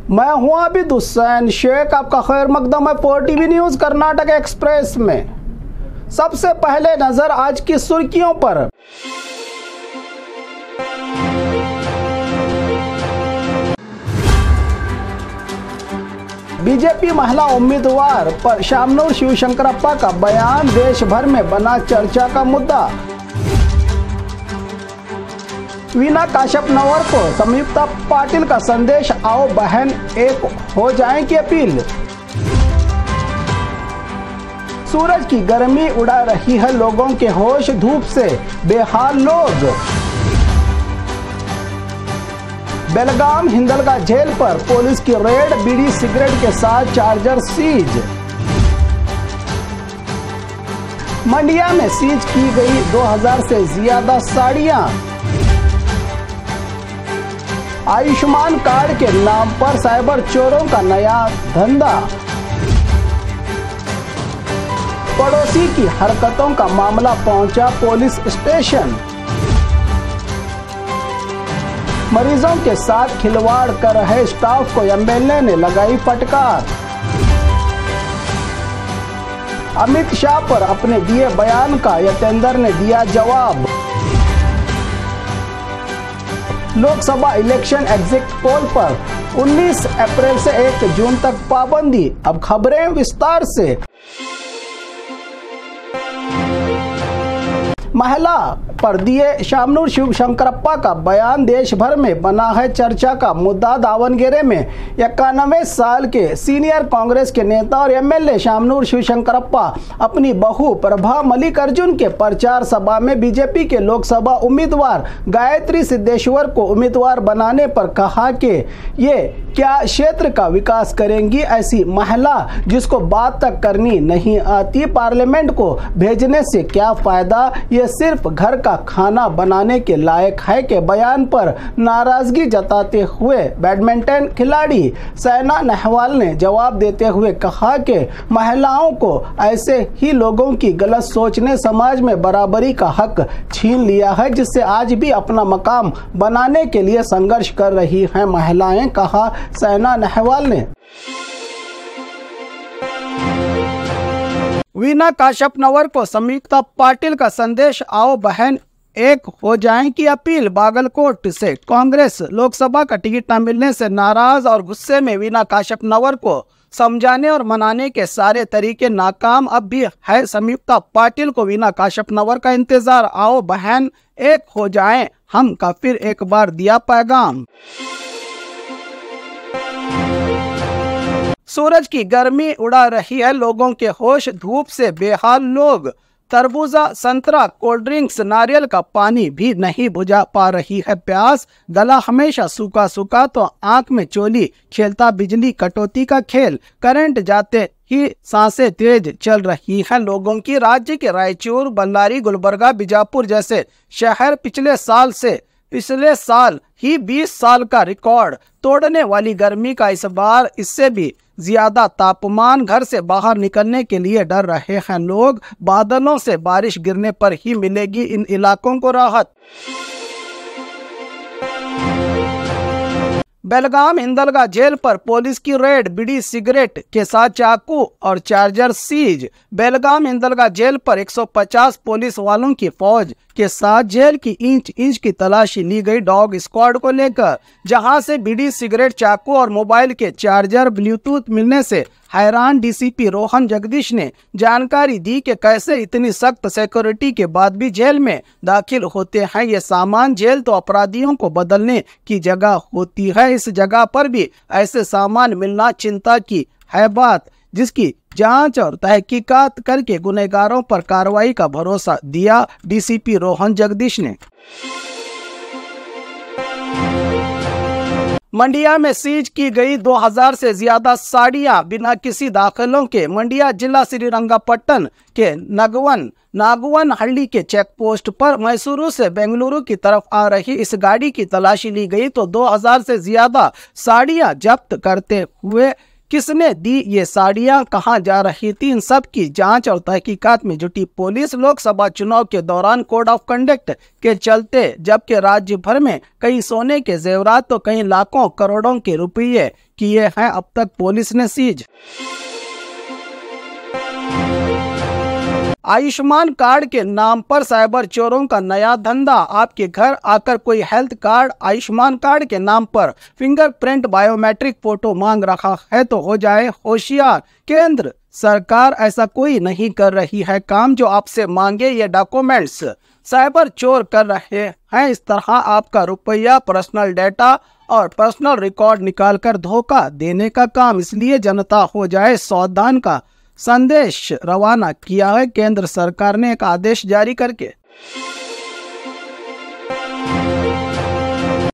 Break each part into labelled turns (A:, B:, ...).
A: मैं हूं आबिद हुसैन शेख, आपका खैर मकदम है 4TV न्यूज कर्नाटक एक्सप्रेस में। सबसे पहले नजर आज की सुर्खियों पर। बीजेपी महिला उम्मीदवार पर शामनूर शिवशंकरप्पा का बयान देश भर में बना चर्चा का मुद्दा। वीना काशपनवर को संयुक्ता पाटिल का संदेश, आओ बहन एक हो जाएं की अपील। सूरज की गर्मी उड़ा रही है लोगों के होश, धूप से बेहाल लोग। बेलगाम हिंदलगा जेल पर पुलिस की रेड, बीड़ी सिगरेट के साथ चार्जर सीज। मंडिया में सीज की गई 2000 से ज्यादा साड़ियां। आयुष्मान कार्ड के नाम पर साइबर चोरों का नया धंधा। पड़ोसी की हरकतों का मामला पहुंचा पुलिस स्टेशन। मरीजों के साथ खिलवाड़ कर रहे स्टाफ को एमएलए ने लगाई फटकार। अमित शाह पर अपने दिए बयान का यतेंद्र ने दिया जवाब। लोकसभा इलेक्शन एग्जिट पोल पर 19 अप्रैल से 1 जून तक पाबंदी। अब खबरें विस्तार से। महिला पर दिए शामनूर शिवशंकरप्पा का बयान देश भर में बना है चर्चा का मुद्दा। दावणगेरे में 91 साल के सीनियर कांग्रेस के नेता और एमएलए शामनूर शिवशंकरप्पा अपनी बहू प्रभा मल्लिकार्जुन के प्रचार सभा में बीजेपी के लोकसभा उम्मीदवार गायत्री सिद्धेश्वर को उम्मीदवार बनाने पर कहा कि ये क्या क्षेत्र का विकास करेंगी। ऐसी महिला जिसको बात तक करनी नहीं आती, पार्लियामेंट को भेजने से क्या फायदा, ये सिर्फ घर का खाना बनाने के लायक है के बयान पर नाराजगी जताते हुए बैडमिंटन खिलाड़ी साइना नेहवाल ने जवाब देते हुए कहा कि महिलाओं को ऐसे ही लोगों की गलत सोच ने समाज में बराबरी का हक छीन लिया है, जिससे आज भी अपना मकाम बनाने के लिए संघर्ष कर रही हैं महिलाएं, कहा साइना नेहवाल ने। वीना काशपनवर को संयुक्ता पाटिल का संदेश, आओ बहन एक हो जाएं की अपील। बागलकोट से कांग्रेस लोकसभा का टिकट न मिलने से नाराज और गुस्से में वीना काशपनवर को समझाने और मनाने के सारे तरीके नाकाम। अब भी है संयुक्ता पाटिल को वीना काशपनवर का इंतजार, आओ बहन एक हो जाएं हम का फिर एक बार दिया पैगाम। सूरज की गर्मी उड़ा रही है लोगों के होश, धूप से बेहाल लोग। तरबूजा, संतरा, कोल्ड ड्रिंक्स, नारियल का पानी भी नहीं बुझा पा रही है प्यास। गला हमेशा सूखा सूखा तो आंख में चोली, खेलता बिजली कटौती का खेल। करंट जाते ही सांसें तेज चल रही हैं लोगों की। राज्य के रायचूर, बल्लारी, गुलबर्गा, बीजापुर जैसे शहर पिछले साल ही 20 साल का रिकॉर्ड तोड़ने वाली गर्मी का इस बार इससे भी ज्यादा तापमान। घर से बाहर निकलने के लिए डर रहे हैं लोग। बादलों से बारिश गिरने पर ही मिलेगी इन इलाकों को राहत। बेलगाम हिंदलगा जेल पर पुलिस की रेड, बीड़ी सिगरेट के साथ चाकू और चार्जर सीज। बेलगाम हिंदलगा जेल पर 150 पुलिस वालों की फौज के साथ जेल की इंच इंच की तलाशी ली गई डॉग स्क्वाड को लेकर, जहां से बीड़ी सिगरेट, चाकू और मोबाइल के चार्जर, ब्लूटूथ मिलने से हैरान डीसीपी रोहन जगदीश ने जानकारी दी कि कैसे इतनी सख्त सिक्योरिटी के बाद भी जेल में दाखिल होते हैं ये सामान। जेल तो अपराधियों को बदलने की जगह होती है, इस जगह पर भी ऐसे सामान मिलना चिंता की है बात, जिसकी जांच और तहकीकात करके गुनहगारों पर कार्रवाई का भरोसा दिया डीसीपी रोहन जगदीश ने। मंडिया में सीज की गई 2000 से ज्यादा साड़ियां बिना किसी दाखिलों के। मंडिया जिला श्रीरंगपट्टन के नागवन हल्ली के चेक पोस्ट पर मैसूरू से बेंगलुरु की तरफ आ रही इस गाड़ी की तलाशी ली गई तो 2000 से ज्यादा साड़ियां जब्त करते हुए किसने दी ये साड़ियां, कहां जा रही थी, इन सब की जांच और तहकीकात में जुटी पुलिस। लोकसभा चुनाव के दौरान कोड ऑफ कंडक्ट के चलते जबकि राज्य भर में कई सोने के जेवरात तो कई लाखों करोड़ों के रुपये किए हैं अब तक पुलिस ने सीज। आयुष्मान कार्ड के नाम पर साइबर चोरों का नया धंधा। आपके घर आकर कोई हेल्थ कार्ड, आयुष्मान कार्ड के नाम पर फिंगरप्रिंट बायोमेट्रिक फोटो मांग रहा है तो हो जाए होशियार। केंद्र सरकार ऐसा कोई नहीं कर रही है काम जो आपसे मांगे ये डॉक्यूमेंट्स। साइबर चोर कर रहे हैं इस तरह आपका रुपया, पर्सनल डेटा और पर्सनल रिकॉर्ड निकालकर धोखा देने का काम। इसलिए जनता हो जाए सावधान का संदेश रवाना किया है केंद्र सरकार ने एक आदेश जारी करके।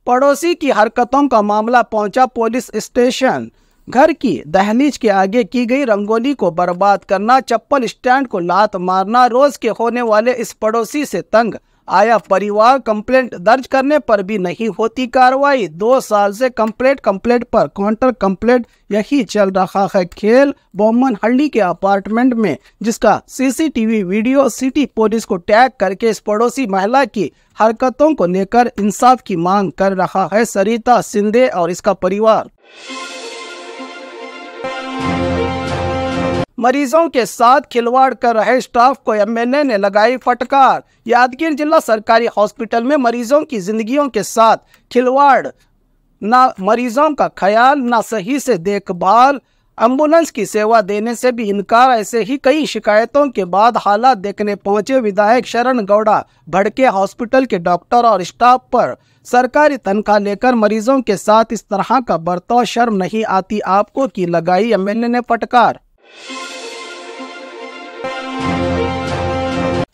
A: पड़ोसी की हरकतों का मामला पहुंचा पुलिस स्टेशन। घर की दहलीज के आगे की गई रंगोली को बर्बाद करना, चप्पल स्टैंड को लात मारना, रोज के होने वाले इस पड़ोसी से तंग आया परिवार। कंप्लेंट दर्ज करने पर भी नहीं होती कार्रवाई। 2 साल से कंप्लेंट पर काउंटर कंप्लेंट यही चल रहा है खेल। बोमनहल्ली के अपार्टमेंट में जिसका सीसीटीवी वीडियो सिटी पुलिस को टैग करके इस पड़ोसी महिला की हरकतों को लेकर इंसाफ की मांग कर रहा है सरिता सिंधे और इसका परिवार। मरीजों के साथ खिलवाड़ कर रहे स्टाफ को एमएलए ने लगाई फटकार। यादगीर जिला सरकारी हॉस्पिटल में मरीजों की जिंदगियों के साथ खिलवाड़, ना मरीजों का ख्याल, ना सही से देखभाल, एम्बुलेंस की सेवा देने से भी इनकार। ऐसे ही कई शिकायतों के बाद हालात देखने पहुंचे विधायक शरण गौड़ा भड़के हॉस्पिटल के डॉक्टर और स्टाफ पर। सरकारी तनख्वाह लेकर मरीजों के साथ इस तरह का बर्ताव शर्म नहीं आती आपको की लगाई एमएलए ने फटकार।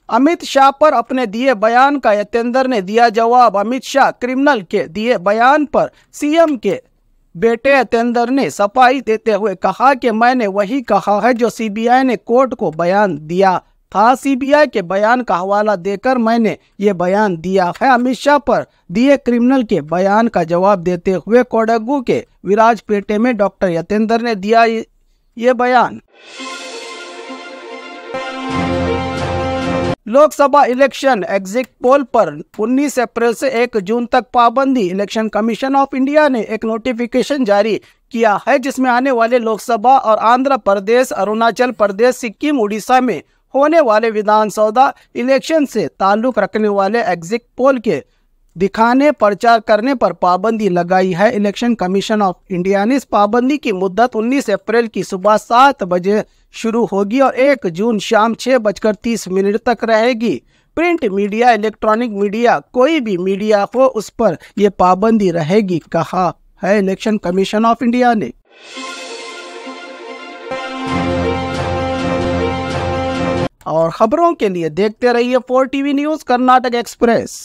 A: अमित शाह पर अपने दिए बयान का यतेंद्र ने दिया जवाब। अमित शाह क्रिमिनल के दिए बयान पर सीएम के बेटे यतेंद्र ने सफाई देते हुए कहा कि मैंने वही कहा है जो सीबीआई ने कोर्ट को बयान दिया था। सीबीआई के बयान का हवाला देकर मैंने ये बयान दिया है। अमित शाह पर दिए क्रिमिनल के बयान का जवाब देते हुए कोडगू के विराजपेटे में डॉक्टर यतेंद्र ने दिया ये बयान। लोकसभा इलेक्शन एग्जिट पोल पर 19 अप्रैल से 1 जून तक पाबंदी। इलेक्शन कमीशन ऑफ इंडिया ने एक नोटिफिकेशन जारी किया है जिसमें आने वाले लोकसभा और आंध्र प्रदेश, अरुणाचल प्रदेश, सिक्किम, उड़ीसा में होने वाले विधानसभा इलेक्शन से ताल्लुक रखने वाले एग्जिट पोल के दिखाने प्रचार करने पर पाबंदी लगाई है। इलेक्शन कमीशन ऑफ इंडिया ने इस पाबंदी की मुद्दत 19 अप्रैल की सुबह 7 बजे शुरू होगी और 1 जून शाम 6:30 तक रहेगी। प्रिंट मीडिया, इलेक्ट्रॉनिक मीडिया, कोई भी मीडिया हो उस पर यह पाबंदी रहेगी, कहा है इलेक्शन कमीशन ऑफ इंडिया ने। और खबरों के लिए देखते रहिए 4 TV न्यूज़ कर्नाटक एक्सप्रेस।